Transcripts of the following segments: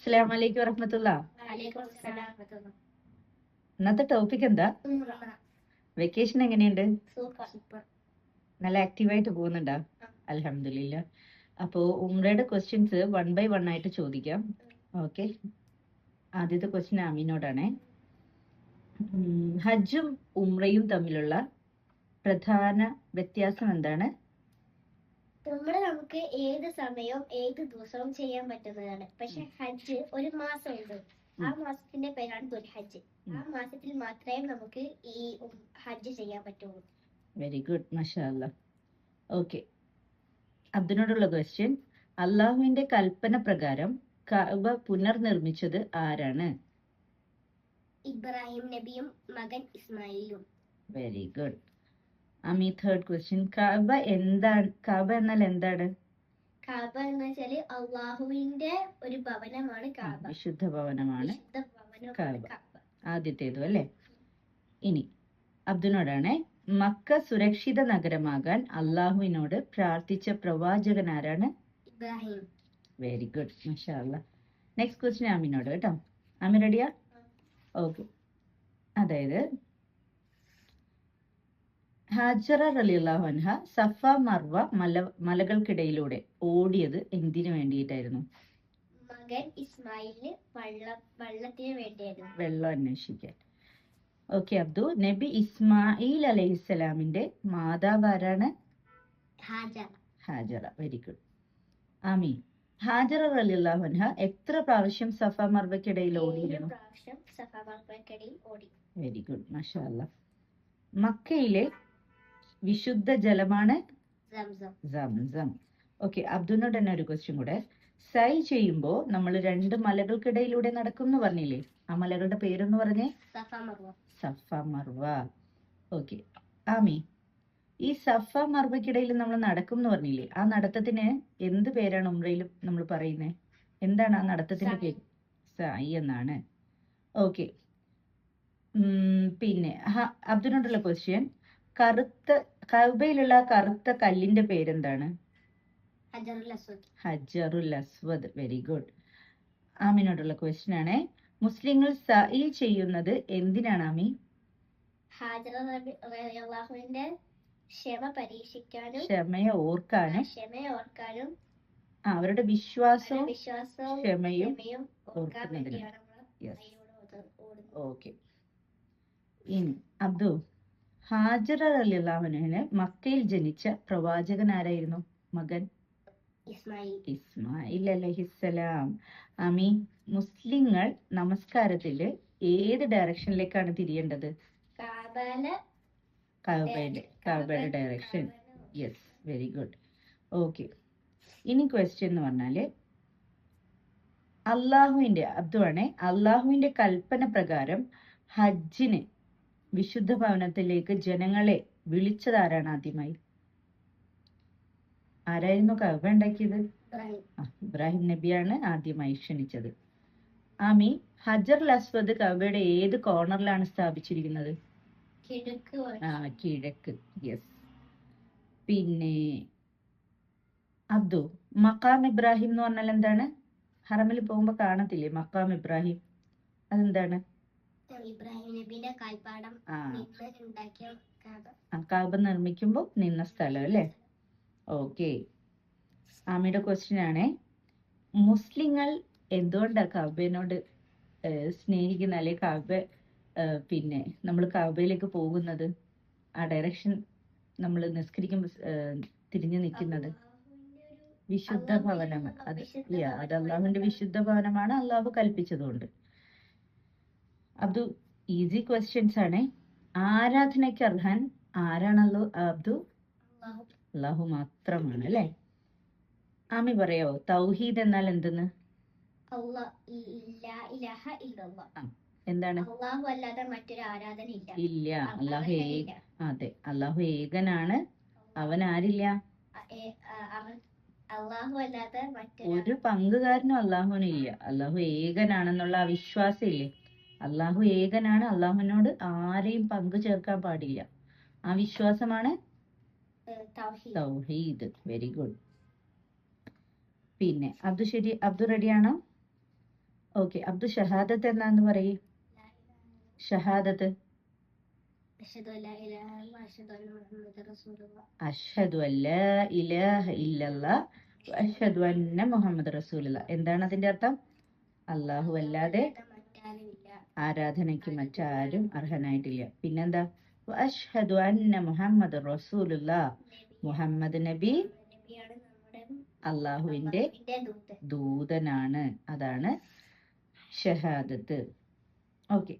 അസ്സലാമു അലൈക്കും വറഹ്മത്തുള്ളാ. ഇന്നത്തെ ടോപ്പിക് എന്താ? വെക്കേഷൻ എങ്ങനെയുണ്ട്? നല്ല ആക്റ്റീവായിട്ട് പോകുന്നുണ്ടോ? അൽഹംദുലില്ലാ. അപ്പോ ഉംറയുടെ ക്വസ്റ്റ്യൻസ് 1 by 1 ആയിട്ട് ചോദിക്കാം. ഓക്കെ, ആദ്യത്തെ ക്വസ്റ്റ്യൻ ആമീനോടാണേ. ഹജ്ജും ഉംറയും തമ്മിലുള്ള പ്രധാന വ്യത്യാസം എന്താണ്? ഉംറ നമുക്ക് ഏത് സമയവും ഏത് ദിവസവും ചെയ്യാൻ പറ്റുന്നതാണ്. പക്ഷെ ഹജ്ജ് ഒരു മാസമുണ്ട്. ആ മാസത്തിന്റെ പേരാണ് ദുൽഹജ്ജ്. ആ മാസത്തിൽ മാത്രമേ നമുക്ക് ഈ ഹജ്ജ് ചെയ്യാൻ പറ്റുള്ളൂ. വെരി ഗുഡ്, മാഷാ അല്ലാഹ്. ഓക്കെ, അതിനോടുള്ള ക്വസ്റ്റ്യൻ, അള്ളാഹുവിന്റെ കൽപ്പന പ്രകാരം കഅബ പുനർനിർമ്മിച്ചത് ആരാണ്? ഇബ്രാഹിം നബിയും മകൻ ഇസ്മായിലും. Very good. Ami, third question, Kaaba എന്താണ്? കഅബ എന്നാൽ എന്താണ്? കഅബ എന്ന് വെച്ചാല് അള്ളാഹുവിന്റെ ഒരു ഭവനമാണ് കഅബ. വിശുദ്ധ ഭവനമാണ് കഅബ. കഅബ. ആദ്യത്തേതും അല്ലേ? ഇനി അബ്ദുനോടാണ്, മക്ക സുരക്ഷിത നഗരമാകാൻ അള്ളാഹുവിനോട് പ്രാർത്ഥിച്ച പ്രവാചകൻ ആരാണ്? ഇബ്രാഹിം. വെരി ഗുഡ്, മാഷാ അല്ലാഹ്. നെക്സ്റ്റ് ക്വസ്റ്റ്യൻ ആമിനോട് കേട്ടോ. ആമി റെഡിയാ? ഓക്കെ, അതായത് ഹാജറ റളിയല്ലാഹു അൻഹ സഫ മർവ മലകൾക്കിടയിലൂടെ ഓടിയത് എന്തിനു വേണ്ടിയിട്ടായിരുന്നു? മകൻ ഇസ്മായിലിന് വെള്ളത്തിന് വേണ്ടിയായിരുന്നു. വെള്ളം അന്വേഷിക്കാൻ. ഓക്കെ അബ്ദു, നബി ഇസ്മായിൽ അലൈഹിസ്സലാമിന്റെ മാതാവ് ആരാണ്? Hajara. Hajara. Very good. Ami, Hajara റളിയല്ലാഹു അൻഹ എത്ര പ്രാവശ്യം സഫ മർവയ്ക്കിടയിൽ ഓടിയിരുന്നു? 7 പ്രാവശ്യം സഫ മർവയ്ക്കിടയിൽ ഓടി. വെരി ഗുഡ്, മാഷാ അല്ലാഹ്. മക്കയിലെ വിശുദ്ധ ജലമാണ് സംസം. ഓക്കെ, അബ്ദുനോട് തന്നെ ഒരു ക്വസ്റ്റ്യൻ കൂടെ. സൈ ചെയ്യുമ്പോ നമ്മൾ 2 മലകൾക്കിടയിലൂടെ നടക്കും എന്ന് പറഞ്ഞില്ലേ? ആ മലകളുടെ പേരൊന്ന് പറഞ്ഞേ. സഫ മർവ. ഓക്കെ ആമി, ഈ സഫ മർവയ്ക്കിടയിൽ നമ്മൾ നടക്കും എന്ന് പറഞ്ഞില്ലേ? ആ നടത്തത്തിന് എന്ത് പേരാണ് ഉംറയിൽ നമ്മൾ പറയുന്നത്? എന്താണ് ആ നടത്തത്തിന്റെ പേര്? സൈ എന്നാണ്. ഓക്കെ, പിന്നെ അബ്ദുനോടുള്ള ക്വസ്റ്റ്യൻ, കഅബയിലുള്ള കറുത്ത കല്ലിന്റെ പേരെന്താണ്? ഹജറുൽ അസ്വദ്. Very good. ആമിനോടുള്ള ക്വസ്റ്റ്യൻ ആണ്, മുസ്ലിങ്ങൾ സഈ ചെയ്യുന്നത് എന്തിനാണ് ആമി? ഹാജറ റളിയല്ലാഹുവിന്റെ ക്ഷമ പരീക്ഷിക്കാനും ക്ഷമയെ ഓർക്കാനും അവരുടെ വിശ്വാസവും ക്ഷമയും ഓർക്കുന്നതിനാണ്. ഓക്കെ, ഇനി അബ്ദു, ഹാജറ റളിയല്ലാഹു അൻഹയെ മക്കയിൽ ജനിച്ച പ്രവാചകൻ ആരായിരുന്നു? മകൻ ഇസ്മായിൽ അലൈഹിസ്സലാം. ആമി, മുസ്ലിങ്ങൾ നമസ്കാരത്തില് ഏത് ഡയറക്ഷനിലേക്കാണ് തിരിയേണ്ടത്? കഅബയുടെ direction. Yes, very good. Okay, ഇനി ക്വസ്റ്റ്യൻ എന്ന് പറഞ്ഞാല്, അള്ളാഹുവിന്റെ കൽപ്പന പ്രകാരം ഹജ്ജിന് വിശുദ്ധ ഭവനത്തിലേക്ക് ജനങ്ങളെ വിളിച്ചതാരാണ് ആദ്യമായി? ആരായിരുന്നു കഅബ ഉണ്ടാക്കിയത്? ഇബ്രാഹിം നബിയാണ് ആദ്യമായി ക്ഷണിച്ചത്. ആമി, ഹജറുൽ അസ്വദ് കഅബയുടെ ഏത് കോർണറിലാണ് സ്ഥാപിച്ചിരിക്കുന്നത്? കിഴക്ക്. യെസ്. പിന്നെ അബ്ദു, മഖാം ഇബ്രാഹിം എന്ന് പറഞ്ഞാൽ എന്താണ്? ഹറമിൽ പോകുമ്പോ കാണത്തില്ലേ മഖാം ഇബ്രാഹിം? അതെന്താണ്? കഅബ നിർമ്മിക്കുമ്പോ നിന്ന സ്ഥലം അല്ലേ? ഓക്കെ, ആമിയുടെ ക്വസ്റ്റ്യൻ ആണ്, മുസ്ലിങ്ങൾ എന്തുകൊണ്ടാണ് കഅബയോട് സ്നേഹിക്കുന്ന, അല്ലെ കഅബ പിന്നെ നമ്മൾ കഅബയിലേക്ക് പോകുന്നത്? ആ ഡയറക്ഷൻ നമ്മൾ നിസ്കരിക്കുമ്പോൾ തിരിഞ്ഞു നിൽക്കുന്നത് വിശുദ്ധ ഭവനമാണ്. അത് അള്ളാഹുവിന്റെ വിശുദ്ധ ഭവനമാണ്, അള്ളാഹു കൽപ്പിച്ചതുകൊണ്ട്. അബ്ദു, ഈസി ക്വസ്റ്റ്യൻസ് ആണ്. ആരാധനയ്ക്ക് അർഹൻ ആരാണല്ലോ അബ്ദു? അള്ളാഹു മാത്രമാണ് അല്ലേ? ആമി പറയോ, തൗഹീദ് എന്നാൽ എന്തെന്ന്? എന്താണ്? ഇല്ല, അള്ളാഹു അതെ, അള്ളാഹു ഏകനാണ്. അവൻ ആരില്ല, ഒരു പങ്കുകാരനും അള്ളാഹുവിനില്ല. അള്ളാഹു ഏകനാണെന്നുള്ള ആ വിശ്വാസം ഇല്ലേ? അള്ളാഹു ഏകനാണ്, അള്ളാഹുവിനോട് ആരെയും പങ്കു ചേർക്കാൻ പാടില്ല. ആ വിശ്വാസമാണ് തൗഹീദ്. Very good. പിന്നെ അബ്ദു റെഡിയാണോ? ഓക്കെ, അബ്ദു ഷഹാദത്ത് എന്നാന്ന് പറയും? ഷഹാദത്ത് അഷ്ഹദു അല്ലാ ഇലാഹ ഇല്ലല്ലാഹ് അഷ്ഹദു അന്ന മുഹമ്മദൻ റസൂലുള്ളാഹ്. അഷ്ഹദു അല്ലാ ഇലാഹ ഇല്ലല്ലാഹ് അഷ്ഹദു അന്ന മുഹമ്മദ് റസൂലുള്ള. എന്താണ് അതിന്റെ അർത്ഥം? അല്ലാഹു അല്ലാതെ മറ്റാരുമില്ല, ആരാധനയ്ക്ക് മറ്റാരും അർഹനായിട്ടില്ല. പിന്നെന്താ? അഷ്ഹദു അന്ന മുഹമ്മദ് റസൂലുള്ള. മുഹമ്മദ് നബി നബിയാണ് നമ്മുടെ അള്ളാഹുവിന്റെ ദൂതൻ. ദൂതനാണ്. അതാണ് ഷഹാദത്ത്. ഓക്കെ,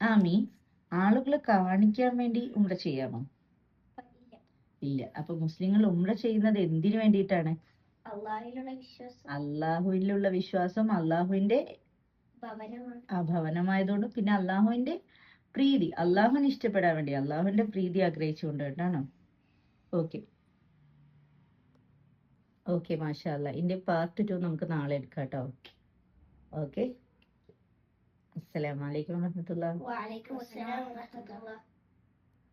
ആമി, ആളുകളെ കാണിക്കാൻ വേണ്ടി ഉംറ ചെയ്യാമോ? ഇല്ല. ഇല്ല. അപ്പൊ മുസ്ലിങ്ങൾ ഉംറ ചെയ്യുന്നത് എന്തിനു വേണ്ടിയിട്ടാണ്? അള്ളാഹുവിലുള്ള വിശ്വാസം, അള്ളാഹുവിലുള്ള വിശ്വാസം, അള്ളാഹുവിന്റെ ഭവനമാണ്. ആ ഭവനമായതുകൊണ്ട്, പിന്നെ അള്ളാഹുവിന്റെ പ്രീതി, അള്ളാഹുവിന് ഇഷ്ടപ്പെടാൻ വേണ്ടി, അള്ളാഹുവിന്റെ പ്രീതി ആഗ്രഹിച്ചുകൊണ്ട് കേട്ടാണോ? ഓക്കെ ഓക്കെ, മാഷാ അല്ലാ. ഇതിന്റെ പാർട്ട് 2 നമുക്ക് നാളെ എടുക്കാം കേട്ടോ. ഓക്കെ, അസ്സലാമു അലൈക്കും വറഹ്മത്തുള്ളാഹി. വഅലൈക്കും അസ്സലാം വറഹ്മത്തുള്ളാഹി.